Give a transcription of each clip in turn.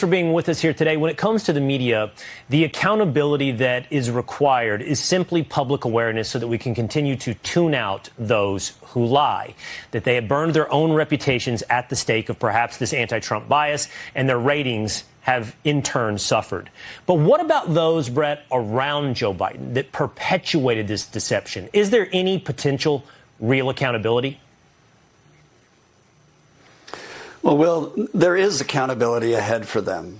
For being with us here today. When it comes to the media, the accountability that is required is simply public awareness so that we can continue to tune out those who lie, that they have burned their own reputations at the stake of perhaps this anti-Trump bias, and their ratings have in turn suffered. But what about those, Brett, around Joe Biden that perpetuated this deception? Is there any potential real accountability? Well, Will, there is accountability ahead for them.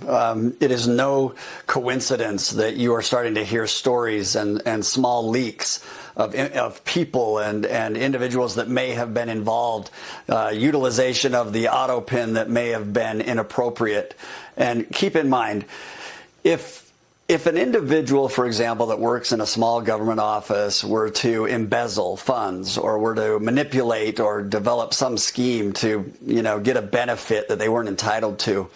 It is no coincidence that you are starting to hear stories and small leaks of people and individuals that may have been involved, utilization of the auto pin that may have been inappropriate. And keep in mind, if an individual, for example, that works in a small government office were to embezzle funds or were to manipulate or develop some scheme to, get a benefit that they weren't entitled to,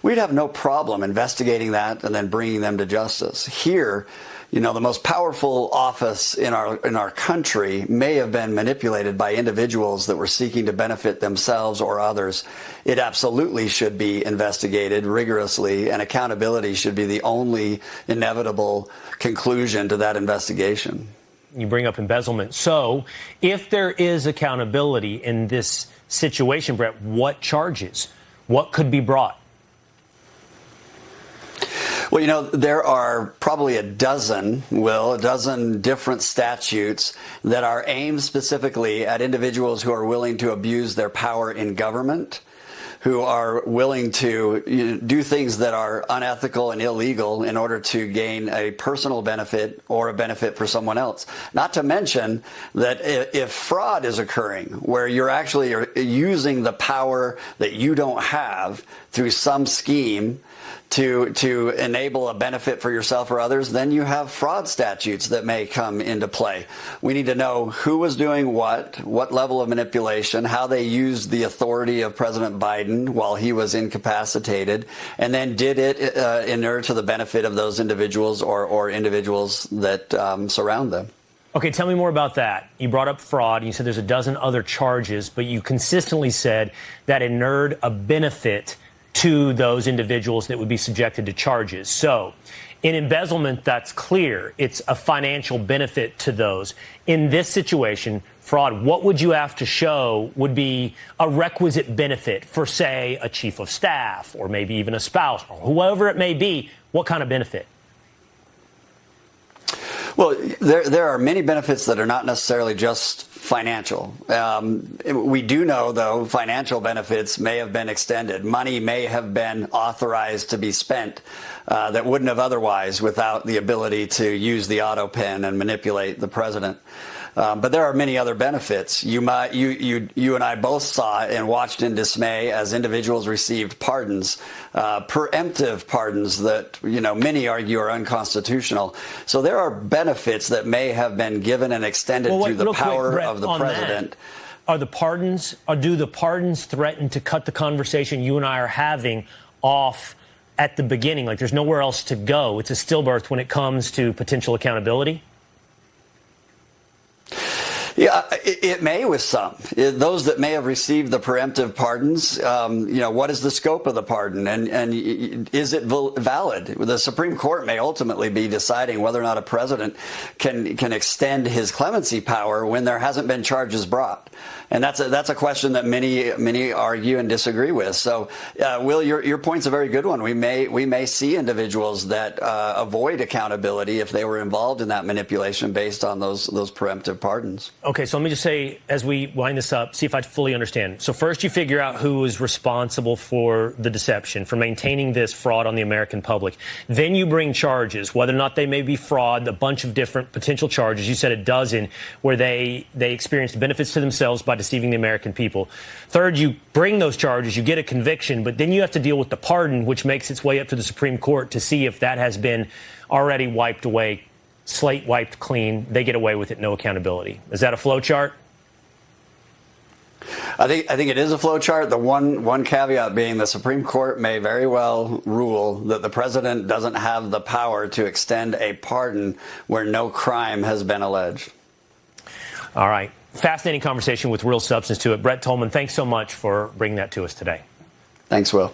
we'd have no problem investigating that and then bringing them to justice. Here, the most powerful office in our country may have been manipulated by individuals that were seeking to benefit themselves or others. It absolutely should be investigated rigorously, and accountability should be the only inevitable conclusion to that investigation. You bring up embezzlement. So if there is accountability in this situation, Brett, what charges? What could be brought? Well, there are probably a dozen different statutes that are aimed specifically at individuals who are willing to abuse their power in government, who are willing to do things that are unethical and illegal in order to gain a personal benefit or a benefit for someone else. Not to mention that if fraud is occurring, where you're actually using the power that you don't have through some scheme to enable a benefit for yourself or others, then you have fraud statutes that may come into play. We need to know who was doing what level of manipulation, how they used the authority of President Biden while he was incapacitated, and then did it inure to the benefit of those individuals or individuals that surround them. Okay, tell me more about that. You brought up fraud. You said there's a dozen other charges, but you consistently said that inured a benefit to those individuals that would be subjected to charges. So in embezzlement, that's clear. It's a financial benefit to those. In this situation, fraud, what would you have to show would be a requisite benefit for, say, a chief of staff or maybe even a spouse or whoever it may be? What kind of benefit? Well, there are many benefits that are not necessarily just financial. We do know, though, financial benefits may have been extended. Money may have been authorized to be spent that wouldn't have otherwise without the ability to use the auto pen and manipulate the president. But there are many other benefits. You and I both saw and watched in dismay as individuals received pardons, preemptive pardons that, many argue are unconstitutional. So there are benefits that may have been given and extended through the power of the president. Do the pardons threaten to cut the conversation you and I are having off at the beginning? Like there's nowhere else to go. It's a stillbirth when it comes to potential accountability? Yeah, it may with some. Those that may have received the preemptive pardons, what is the scope of the pardon and is it valid? The Supreme Court may ultimately be deciding whether or not a president can extend his clemency power when there hasn't been charges brought. And that's a question that many argue and disagree with. So, Will, your point's a very good one. We may see individuals that avoid accountability if they were involved in that manipulation based on those preemptive pardons. Okay, so let me just say, as we wind this up, see if I fully understand. So first you figure out who is responsible for the deception, for maintaining this fraud on the American public. Then you bring charges, whether or not they may be fraud, a bunch of different potential charges. You said a dozen where they experienced benefits to themselves by deceiving the American people. Third, you bring those charges, you get a conviction, but then you have to deal with the pardon, which makes its way up to the Supreme Court to see if that has been already wiped away. Slate wiped clean, they get away with it, no accountability. Is that a flow chart? I think it is a flow chart. The one caveat being the Supreme Court may very well rule that the president doesn't have the power to extend a pardon where no crime has been alleged. All right. Fascinating conversation with real substance to it. Brett Tolman, thanks so much for bringing that to us today. Thanks, Will.